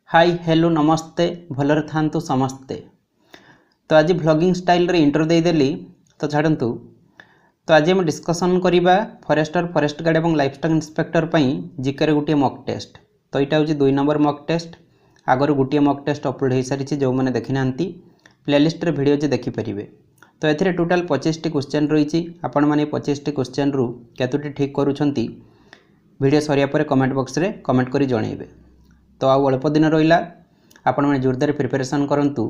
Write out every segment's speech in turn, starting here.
Hi hello नमस्ते भलरे थांतु समस्ते। तो आज व्लॉगिंग स्टाइल रे इंट्रो देदेली तो छाड़ू। तो आज हम डिस्कसन करवा फॉरेस्टर फॉरेस्ट गार्ड और लाइफस्टॉक इंस्पेक्टर जिके गोटे मॉक टेस्ट। तो यहाँ हूँ 2 नंबर मॉक टेस्ट। आगर गोटे मॉक टेस्ट अपलोड हो सारी जो मैंने देखी ना प्लेलिस्ट रे वीडियो देखिपारे। तो ये टोटाल 25 क्वेश्चन रही। आपण मैंने 25 क्वेश्चन रु केतोटी ठीक करूछंती वीडियो सरिया पर कमेंट बॉक्स रे कमेंट करी जणेबे। तो आउ अल्प दिन रहा आपण मैंने जोरदार प्रिपेरेसन करूँ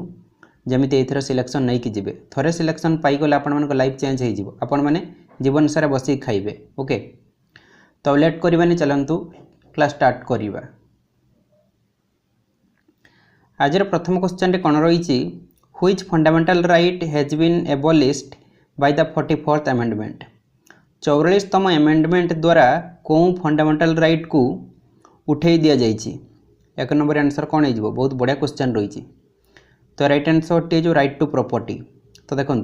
जमी एथर सिलेक्शन नहीं कि जीवे। थरे सिलेक्शन पाईगले आपण लाइफ चेंज हो आपण मैंने जीवन सारा बस खाइबे। ओके तो लेट करवानी चलतु क्लास स्टार्ट करवा। आज प्रथम क्वेश्चन कौन रही which fundamental right has been abolished by the 44th amendment. 44तम अमेंडमेंट द्वारा कौन फंडामेंटल राइट को उठे दि जाइए। 1 नंबर आंसर कौन हो बहुत बढ़िया क्वेश्चन रही। तो राइट आंसर टी जो राइट टू प्रॉपर्टी। तो देखो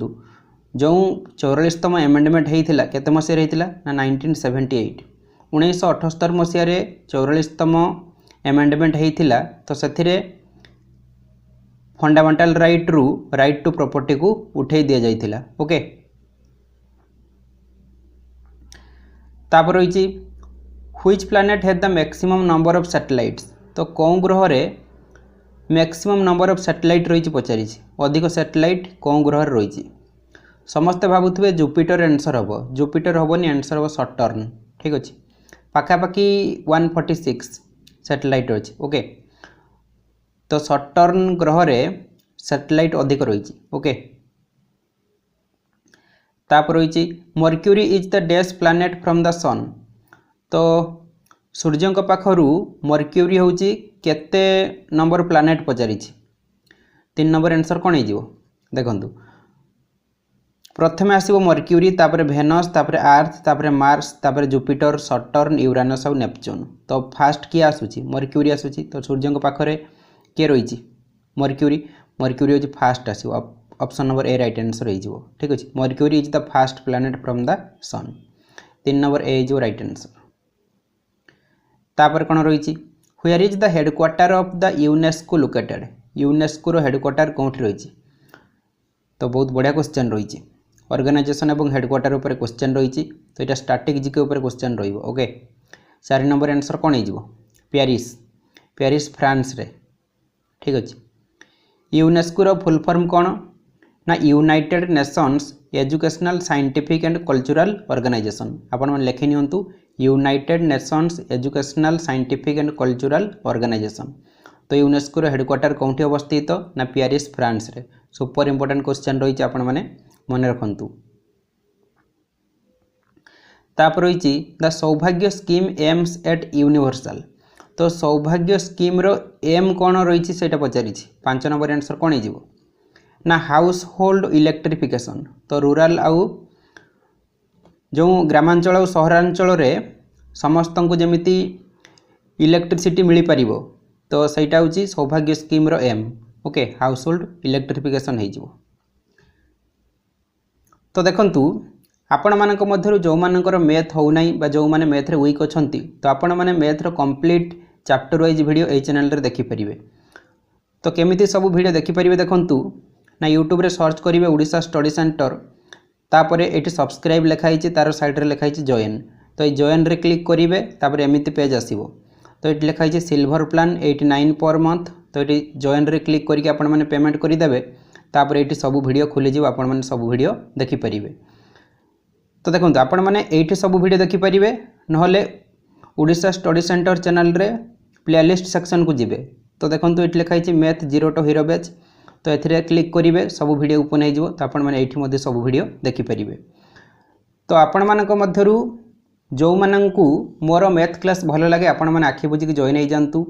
जो 44तम अमेंडमेंट होता केते मसीह होता ना 1978 1978 मसीह 44तम अमेंडमेंट होता। तो से फंडामेंटल राइट रु राइट टू प्रॉपर्टी को उठे दि जाइथिला। ओके तापर रही which planet has the maximum number of satellites. तो कौन ग्रह रे मैक्सिमम नंबर ऑफ सैटेलाइट रही पचारि अधिक सैटेलाइट कौन ग्रह रही। समस्ते भावुवे जुपिटर आंसर हम जुपिटर हेनी आंसर हम सटर्न। ठीक अच्छे पाखापाखि 146 सैटेलाइट अच्छे। ओके तो सटर्न ग्रह रे सैटेलाइट अधिक रही। ओके तापर रही Mercury is the dash planet from the sun. तो सूर्य पाखरु मर्क्यूरी हूँ केते नंबर प्लैनेट पचारि 3 नंबर आंसर कौन हो देखु। प्रथम आसो मर्क्यूरी तापर भेनस तापर आर्थ तापर मार्स तापर जुपिटर सटर्न यूरानस और नेपच्यून। तो फास्ट किए आसूची मर्क्यूरी आसूची। तो सूर्य पाखरे किए रही मर्क्यूरी मर्क्यूरी हूँ फास्ट आसो option number a right answer हो। ठीक अच्छे Mercury is the fast planet from the sun 3 number a हो राइट आंसर। तापर कौन रही where is the headquarter of the UNESCO located. UNESCO रो हेडक्वार्टर कौट रही। तो बहुत बढ़िया क्वेश्चन रही ऑर्गेनाइजेशन और हेडक्वार्टर उपर क्वेश्चन रही। तो यहाँ स्टैटिक जीके उपर क्वेश्चन रही। ओके 4 नंबर आंसर कौन हो पेरिस पेरिस फ्रांस रे। ठीक अच्छे यूनेस्को रो फुल फॉर्म कौन ना United Nations Educational Scientific and Cultural Organisation. आपण मैंने लिखि नियंतु United Nations Educational Scientific and Cultural Organisation. तो यूनेस्को रो हेडक्वार्टर कौटी अवस्थित ना पेरिस फ्रांस रे। सुपर इंपोर्टेंट क्वेश्चन रही आपण मैंने मन रखु। तापर रही द सौभाग्य स्कीम एम्स एट यूनिवर्सल। तो सौभाग्य स्कीम रो एम कौन रही से पचारि 5 नंबर आंसर कौन हो ना हाउस होल्ड इलेक्ट्रिफिकेशन। तो रूराल आउ जो ग्रामांचल और सहरांचल रे समस्त को जमीती इलेक्ट्रिसिटी मिल पार। तो सहीटा हूँ सौभाग्य स्कीम रो एम। ओके हाउस होल्ड इलेक्ट्रिफिकेशन हो। तो देखंतु आपण मानक मध्यरु जो मानकर मैथ हो नाही बा जो माने मैथ रे वीक अछंती तो आपण माने मैथ रो कंप्लीट चैप्टर वाइज वीडियो ए चैनल रे देखि परिबे। तो केमिति सब वीडियो देखि परिबे देखंतु ना यूट्यूब रे सर्च करिवे ओडिशा स्टडी सेंटर तापरे एटी सब्सक्राइब लिखाई तार साइड रे लिखाई जॉइन। तो ये जॉइन रे क्लिक करिवे तापरे एमिति पेज आसीबो। तो ये लिखाई सिल्वर प्लान 89 पर मंथ। तो ये जॉइन रे क्लिक करके आपण माने पेमेंट करि देबे तापरे एटी सब वीडियो खुली जिवो आपण माने सब वीडियो देखि परिबे। तो देखंतु आपण माने एटी सब वीडियो देखि परिबे नहले ओडिशा स्टडी सेंटर चैनल रे प्लेलिस्ट सेक्शन को जिबे। तो देखंतु एटी लिखाई मैथ 0 टू हीरो बैच। तो एथिरे क्लिक करिवे सब वीडियो ओपन हो जिवो। तो आपण माने एठी मध्ये सब वीडियो देखि परिबे। तो आपण मानक मध्यरु जो माननकु मोर मैथ क्लास भलो लागे आपण माने आखि बुझी जॉइन हो जांतु।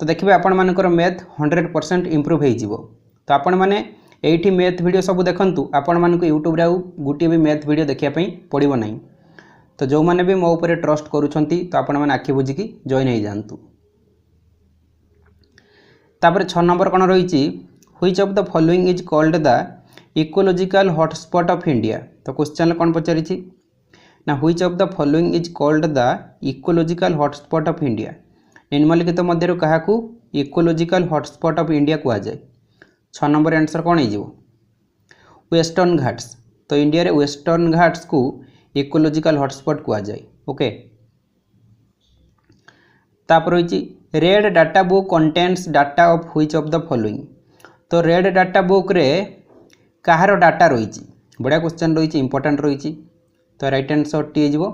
तो देखिबे आपण मानकर मैथ 100% इंप्रूव हो जिवो। तो आपण माने एठी मैथ वीडियो सब देखंतु आपण मानकु यूट्यूब रे गुटी भी मैथ वीडियो देखिया पई पड़िबो नाही। तो जो माने भी मो ऊपर ट्रस्ट करूछंती तो आपण माने आखि बुझी जॉइन हो जांतु। तापर 6 नंबर कोन रहिछि which of the following is called the ecological hotspot of India. तो क्वेश्चन कौन पचारि ना which of the following is called the ecological hotspot of India. निम्नलिखित मध्यरु काहाकू इकोलोजिकल हॉटस्पॉट ऑफ इंडिया कह जाए 6 नंबर आंसर कौन हो वेस्टर्न घाट्स तो इंडिया रे वेस्टर्न घाट्स को इकोलोजिकल हॉटस्पॉट कह जाए ओके तापर होइछि red data book contains data of which of the following तो रेड डाटा बुक रे कहार डाटा रही बढ़िया क्वेश्चन रही इंपोर्टेंट रही तो राइट आंसर टी हो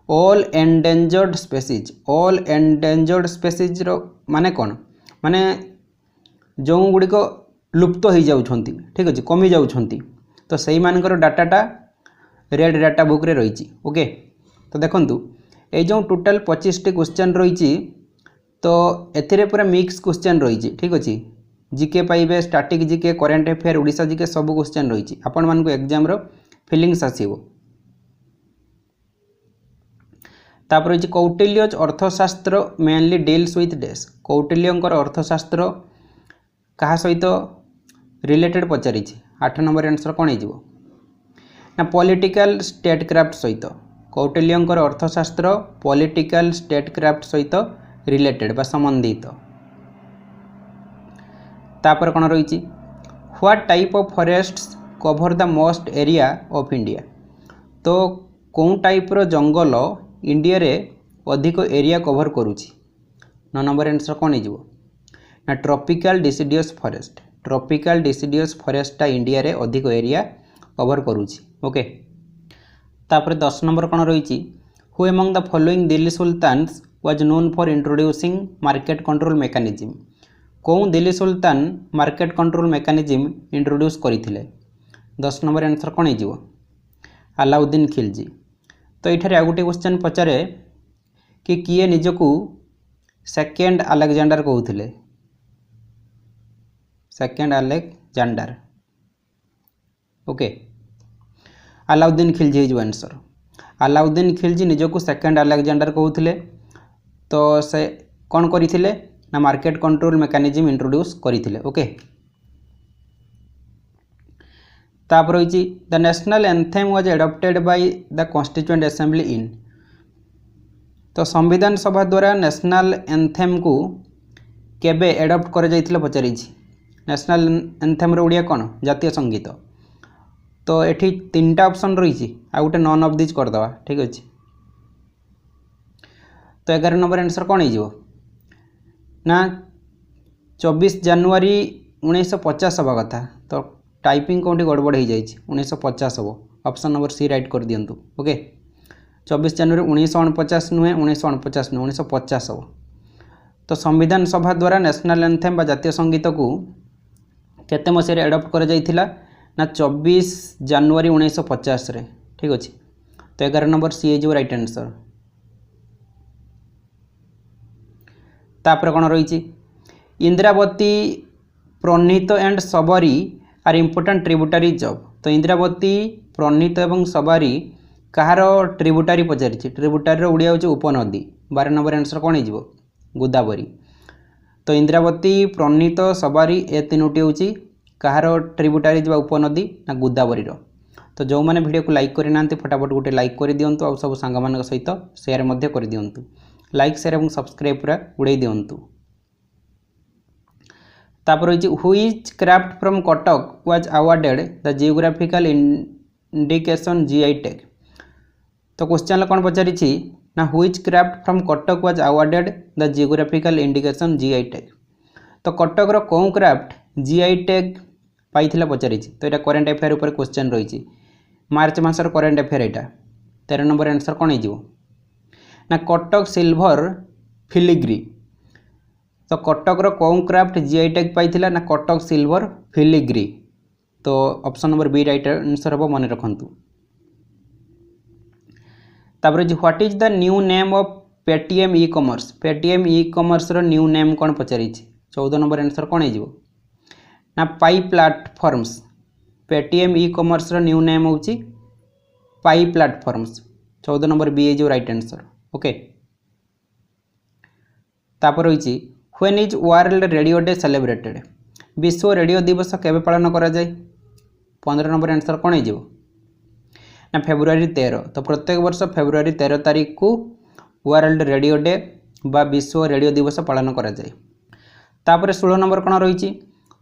ऑल एंडेंजर्ड स्पेसीज रो माने कौन माने जो गुड़िक लुप्त हो जाउछंती ठीक अच्छे कमी जाउछंती तो सही मानकर डाटाटा रेड डाटा बुक रे रही ओके तो देखंतु ये जो टोटाल 25 टी क्वेश्चन रही तो एथिरे पूरा मिक्स क्वेश्चन रही ठीक अच्छे जीके पाइबे static GK current affair Odisha GK सब क्वेश्चन रही आपण मानक एग्जाम रो फीलिंग्स आसीबो तापर रही कौटिल्यज अर्थशास्त्र मेनली डील्स विथ डेस कौटिल्यंकर अर्थशास्त्र कहा सहित रिलेटेड पचारि 8 नंबर आंसर कौन हो ना पॉलिटिकल स्टेट क्राफ्ट सहित कौटिल्यंकर अर्थशास्त्र पॉलिटिकल स्टेट क्राफ्ट सहित रिलेटेड बा संबंधित तापर कौन रही what type of forests cover the most area of India तो कौन टाइप रो जंगल इंडिया रे अधिक एरिया कवर करुछि 9 नंबर आंसर कौन हो ना ट्रॉपिकल डिसिडियस फॉरेस्टा इंडिया रे अधिक एरिया कवर करुछि ओके तापर 10 नंबर कौन रही who among the following Delhi sultans was known for introducing market control mechanism कौन Delhi sultan market control mechanism introduce करथिले 10 नंबर आंसर कौन हो अलाउद्दीन खिलजी तो ये आ गोटे क्वेश्चन पचारे कि किए निजकू सेकेंड अलेक्जेंडर कहते second Alexander okay Alauddin Khilji जो आंसर अलाउद्दीन खिलजी निजकू सेकेंड अलेक्जेंडर कहते तो से कौन करते ना मार्केट कंट्रोल मेकानिज्म इंट्रोड्यूस करते ओके तापर रही the national anthem was adopted by the constituent assembly in तो संविधान सभा द्वारा नेशनल एंथेम को केबे एडॉप्ट कर जाइथिले पचारि नेशनल एंथेम रो ओडिया कौन जातीय संगीत तो एठी 3टा ऑप्शन रही आ गोटे नॉन ऑफ दिस करदवा ठीक अच्छे तो 11 नंबर आंसर कौन हो ना 24 जनवरी 1950 हवा कथा तो टाइपिंग कौटी गड़बड़ हो जाए 1950 हम ऑप्शन नंबर सी राइट कर दिंतु ओके 24 जनवरी 1949 नुहे 1949 नुहे 1950 हम तो संविधान सभा द्वारा नेशनल एंथेम बा जातीय संगीत को केते मसीह एडप्ट कर जाइथिला ना 24 जनवरी 1950 रे ठीक अच्छे तो 11 नंबर सी जो राइट आंसर तापर कौन रही Indravati Pranita and Sabari are important tributaries of तो इंद्रावती प्रणीत एवं सबरी कहार ट्रिब्यूटारी पचारि ट्रिब्यूटारी ओडिया होची उपनदी 12 नंबर आंसर कौन हो गोदावरी तो इंद्रावती प्रणीत सबरी ए तीनोटी होची कहार ट्रिब्यूटारीज बा उपनदी ना गोदावरी तो जो मैंने वीडियो को लाइक करना फटाफट गोटे लाइक कर दिंतु आ सब सांग मान सहित शेयर मध्य कर दिंतु लाइक शेयर और सब्सक्राइब पूरा उड़े दिंतु तापर रही which craft from Cuttack was awarded the geographical indication GI tag तो क्वेश्चन कौन पचारि ना which craft from Cuttack was awarded the geographical indication GI tag तो कटक रो कौन क्राफ्ट जीआई टैग पाइथिला पचारि तो यहाँ करेन्ट अफेयर ऊपर क्वेश्चन रही मार्च मासर करेन्ट अफेयर यहाँ 13 नंबर आंसर कौन हो ना कटक सिल्वर फिलिग्री तो कटक रो कौन क्राफ्ट जीआई टैग पाइथिला ना कटक सिल्वर फिलिग्री तो option number B right answer हम मन रखु तापर what is the new name of Paytm e commerce रो न्यू नेम कौन पचारि 14 नंबर आंसर कौन हो ना पाई प्लाटफॉर्म्स पेटीएम ई कॉमर्स रो न्यू नेम होची पाई प्लाटफॉर्म्स 14 नंबर बी जो राइट आंसर ओके तापर रही when is world radio day celebrated विश्व रेडियो दिवस केबे पालन करा जाए 15 नंबर आंसर कौन हो ना फेब्रुआरी 13 तो प्रत्येक वर्ष फेब्रुआरी 13 तारीख को वर्ल्ड रेडियो डे बा विश्व रेडियो दिवस पालन करा जाए तापर 16 नंबर कौन रही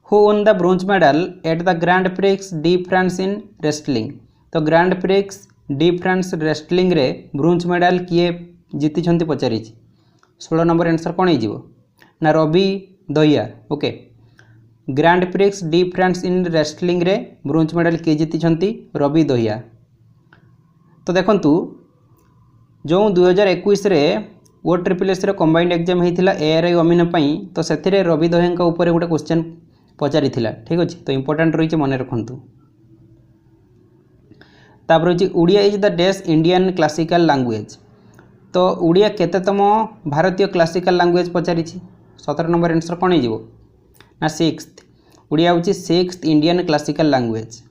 who won the bronze medal at the grand prix de France in wrestling. तो grand prix de France wrestling रे ब्रोंज मेडल किए जीति पचारि 16 नंबर आंसर कौन हो ना Ravi Dahiya. Okay grand prix de France in wrestling रे ब्रोंज मेडल किए जीति रवि दहिया। तो देखंतु जो 2021 रे O triple S combined exam होता ARI अमीन तो से रवि दहिया उपर गोटे क्वेश्चन पचारि ठीक अच्छे। तो इंपोर्टेंट रही मन रखु। तापर रही Odia is the dash Indian classical language. तो उड़िया केतेतम भारतीय क्लासिकल लैंग्वेज पचारि 17 नंबर आंसर कौन हो ना 6th। उड़िया हूँ 6th Indian classical language.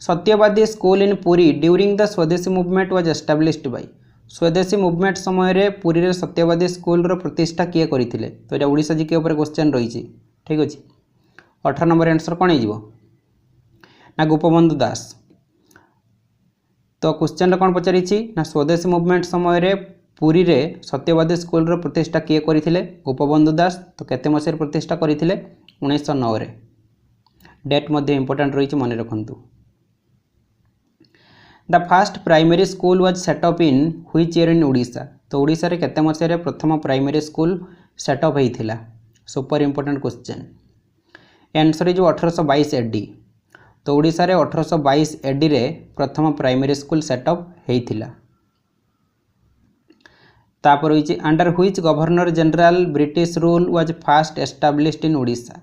Satyabadi school in Puri during the Swadeshi movement was established by. Swadeshi movement समय रे पुरी रे सत्यवादी स्कूल रो प्रतिष्ठा किए करथिले। तो एटा ओडिसा जीके ऊपर क्वेश्चन रही ठीक अच्छे। 18 नंबर आंसर कौन हो ना गोपबंधु दास। तो क्वेश्चन कौन पचारि ना स्वदेशी मूवमेंट समय रे पुरी रे सत्यवादी स्कूल रो प्रतिष्ठा किए करथिले गोपबंधु दास। तो केते मसिर प्रतिष्ठा करथिले 1909 रे। डेट मध्ये इंपोर्टेंट रही मन रखु। The first primary school was set up in which year in Odisha. तो ओडिशा रे केते मसिया प्रथम प्राइमरी स्कूल सेटअप होइथिला। Super important question. Answer is 1822 AD। तो ओडिशा रे 1822 AD रे प्रथम प्राइमरी स्कूल सेटअप होइथिला। तापर होइछि under which governor general British rule was first established in Odisha.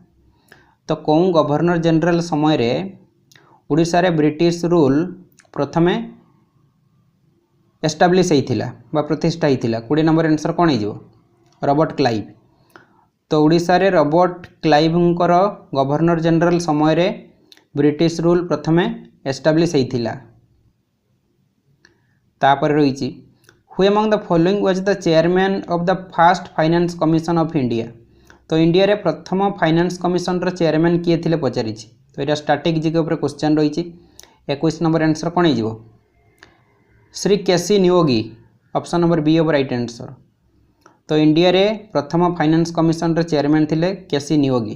तो कौन गवर्नर जनरल समय रे ओडिशा रे ब्रिटिश रूल प्रथमे एस्टाब्लिश होइथिला बा प्रतिष्ठा होइथिला। 20 नंबर आंसर कौन हो रॉबर्ट क्लाइव। तो ओडिशा रे रॉबर्ट क्लाइवंकर गवर्नर जनरल समय रे ब्रिटिश रूल प्रथमे एस्टाब्लिश होइथिला। तापर रही who among the following was the chairman of the first finance commission of India. तो इंडिया रे प्रथम फाइनेंस कमिशन रो चेयरमैन किए थिले पचारि। तो यहाँ स्टैटिक जीके ऊपर क्वेश्चन रही 21 नंबर आंसर कौन हो Shri K C Neogy. Option number B of right answer. तो इंडिया रे प्रथम फाइनेंस कमिशन रो चेयरमैन थिले केसी नियोगी।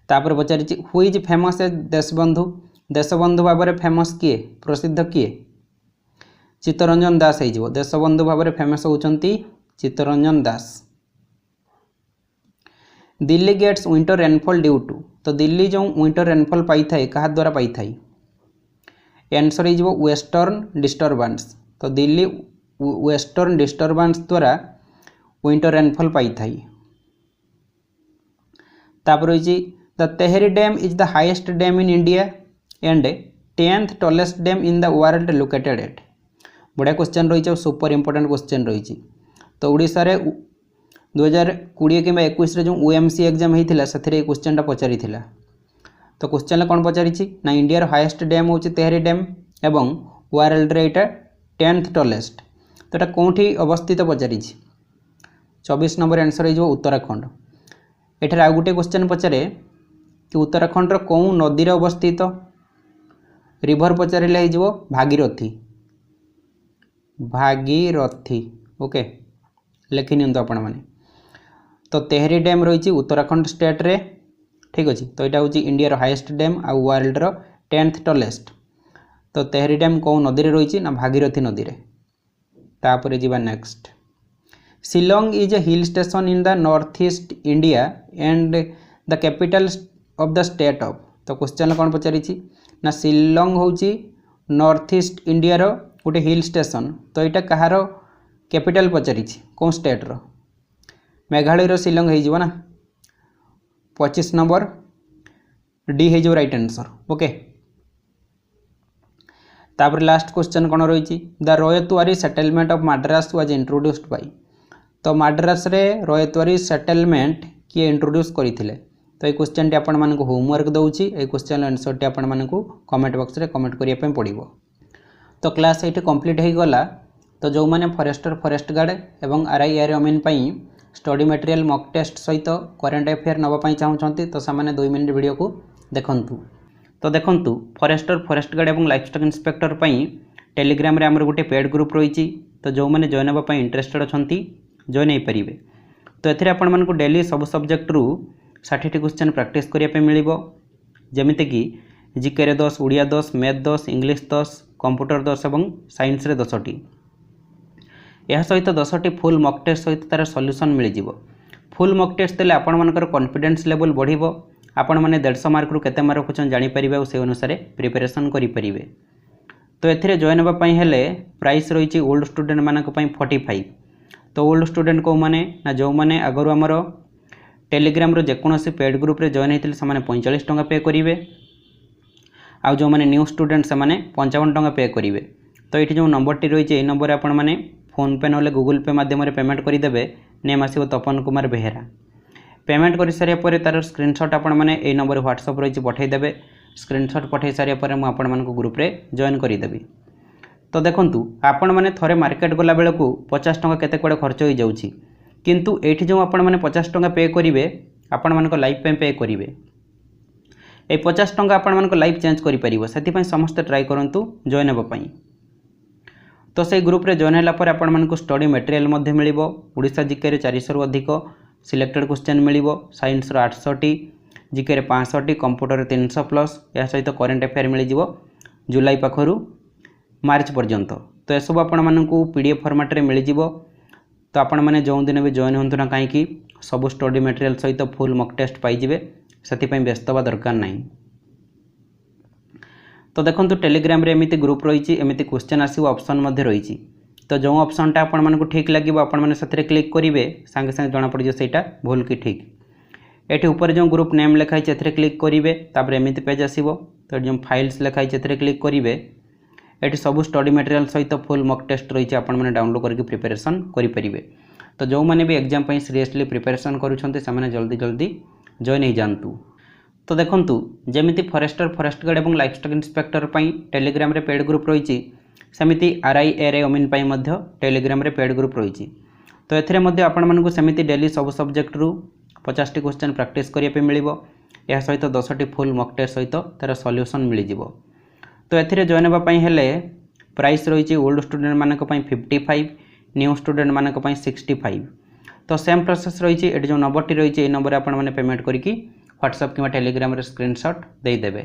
तापर पचारि who is famous as Deshbandhu. Deshbandhu भाव में फेमस किए प्रसिद्ध किए चित्तरंजन दास हो। देशबंधु भाव में फेमस होती Chittaranjan Das. Delhi gets winter rainfall due to. तो दिल्ली जो विंटर रेनफॉल पाई थाए कहा द्वारा पाई थाए आंसर हो वेस्टर्न डिस्टर्बांस। तो दिल्ली वेस्टर्न डिस्टर्बांस द्वारा विंटर रेनफॉल पाई थाए। तापर रही the Tehri dam is the highest dam in India and 10th tallest dam in the world located at. बढ़िया क्वेश्चन रही सुपर इंपोर्टेंट क्वेश्चन रही। तो ओडिशा रे 2020 कि 21 जो OMC एग्जाम होता से क्वेश्चन पचारि। तो क्वेश्चन कौन पचारि ना इंडिया हाईएस्ट डैम हूँ तेहरी डैम एवं वर्ल्ड रे एटा 10th टॉलेस्ट। तो यहाँ कौटी अवस्थित पचारि 24 नंबर आंसर हो उत्तराखंड। एठार आउ गोटे क्वेश्चन पचारे कि उत्तराखंड कौन नदी अवस्थित रिभर पचारे हो भागीरथी। भागीरथी ओके लिखि नि आपण मैंने। तो तेहरी डैम रही उत्तराखंड स्टेट रे ठीक अच्छे। तो यहाँ हूँ इंडिया हाईएस्ट डैम आ वर्ल्ड 10th टॉलेस्ट। तो तेहरी डैम कौन नदी रे रही ना भागीरथी नदी रे। तापर जीवा next. Shillong is a hill station in the north east India and the capital of the state of. तो क्वेश्चन कौन पचारि ना शिलोंग हूँ नॉर्थ ईस्ट इंडिया रो गोटे हिल स्टेशन। तो यहाँ कहार कैपिटल पचारि कौन स्टेट रो मेघालय शिलोंग हो ना। 25 नंबर डी हो राइट आंसर ओके। तापर लास्ट क्वेश्चन कौन रही the ryotwari settlement of Madras was introduced by. तो मद्रास रे रोयतवारी सेटलमेंट किए इंट्रोड्यूस करथिले। तो ये क्वेश्चन टी आपण मानक होमवर्क दउची। ए क्वेश्चन आंसर टी आपण मानक कमेंट बॉक्स रे कमेंट करिया पे पड़िबो। तो क्लास ये कंप्लीट हो गला। तो जो मैंने फॉरेस्टर फॉरेस्ट गार्ड एवं RI अमीन पाई स्टडी मटेरियल मॉक टेस्ट सहित करेंट अफेयर नापी चाहते तो से 2 मिनट वीडियो को देखंतु। तो देखंतु फॉरेस्टर फॉरेस्ट गार्ड एवं लाइफस्टॉक इंस्पेक्टर पाई टेलीग्राम रे हमर गोटे पेड ग्रुप रही। तो जो मैंने जॉइन होगा इंटरेस्टेड अच्छा जॉइन हो पारे। तो ये आपको डेली सब सब्जेक्ट रु 60 क्वेश्चन प्रैक्टिस करने मिल जमीती कि जीके रे 10, ओडिया 10, मैथ 10, इंग्लिश 10, कंप्यूटर 10 और साइंस रे 10टी। यह सहित 10टी फुल मॉक टेस्ट सहित तार सॉल्यूशन मिल जाव। फुल मॉक टेस्ट देले आपण मानकर कॉन्फिडेंस लेवल बढ़िबो। आपण माने 150 मार्क रु केते मार्क रखुछन जानि परिबे और से अनुसार प्रिपरेशन करि परिबे। तो एथिरे जॉइन होबा पई हेले प्राइस रहिछि ओल्ड स्टूडेंट मानक पई 45। तो ओल्ड स्टूडेंट को माने ना जो माने अगर हमर टेलीग्राम रो जेकोनोसी पेड ग्रुप रे जॉइन हेतिल से माने 45 टंका पे करिवे। आ जो माने न्यू स्टूडेंट से माने 55 टंका पे करिवे। तो ये जो नंबर टी रही है नंबर आपण माने फोन पे ना गूगल पे माध्यम पेमेंट करदेवे। नेम आसो तपन कुमार बेहेरा। पेमेंट कर सारे पर तार स्क्रीनशॉट आपण माने ए नंबर व्हाट्सएप रही पठेदेवे। स्क्रीनशॉट पठे सारे पर मुझे आपण मानक ग्रुप रे जॉइन करदेवी। तो देखंतु आपण माने थरे मार्केट गला बेले को 50 टंका केते कोडे खर्च हो जाउछि। किंतु एठी जो आपण माने 50 टंका पे करिवे आपण मानक लाइफ पे पे करिवे। ए 50 टंका आपण मानक लाइफ चेंज करि परिबो। सेति पई समस्त ट्राई करंतु जॉइन होबा पई। तो से ग्रुप रे जॉइन होला पर आपण मानक स्टडी मटेरियल मध्ये मिलिबो। ओडिसा जीके रे 400 रु अधिक सिलेक्टेड क्वेश्चन मिलिबो। साइंस रो 800 टी, जीके रे 500 टी, कंप्यूटर रे 300 प्लस या सहित करंट अफेयर मिल जिवो जुलाई पाखरु मार्च पर्यंत। तो एसब आपण मानकु पीडीएफ फॉर्मेट रे मिल जिवो। तो आपण माने जो दिन भी जॉइन होंतु ना कहीं सब स्टडी मटेरियल सहित फुल मॉक टेस्ट पाइबे। से व्यस्त हवा दरकार नहीं। तो देखो टेलीग्राम रे एमती ग्रुप रही एमती क्वेश्चन आसो ऑप्शन रही। तो जो ऑप्शनटा आपण मानकु ठीक लगे आपण मैंने से क्लिक करेंगे सांगे सांगे जना पड़ जाए भूल कि ठीक। ये ऊपर जो ग्रुप नेम लिखाई से क्लिक करेंगे तापर एमती पेज आसो। तो जो फाइल्स लिखाई से क्लिक करेंगे ये सब स्टडी मटेरियल सहित फुल मॉक टेस्ट रही आपण मैंने डाउनलोड करके प्रिपरेशन करेंगे। तो जो मैंने भी एग्जाम पर सीरियसली प्रिपरेशन करुँच जल्दी जल्दी जॉइन हो जातु। तो देखंतु जेमिति फॉरेस्टर, फॉरेस्ट गार्ड और लाइफस्टॉक इंस्पेक्टर टेलीग्राम रे पेड ग्रुप रही सेमिति RIRA ओमिन टेलीग्राम रे पेड ग्रुप रही। तो ये आपण मानकु सेमिति डेली सब सब्जेक्ट रु 50 क्वेश्चन प्रैक्टिस करने मिल सहित 10टी फुल मॉक टेस्ट सहित तार सॉल्यूशन मिल जिवो। तो ये जॉइन होगा हेले प्राइस रही ओल्ड स्टूडेंट मानक 55, न्यू स्टूडेंट मानक 65। तो सेम प्रोसेस रही जो नंबर टी रही नंबर आपण माने पेमेंट करके व्हाट्सएप कि टेलीग्राम रे स्क्रीनशॉट देदेवे।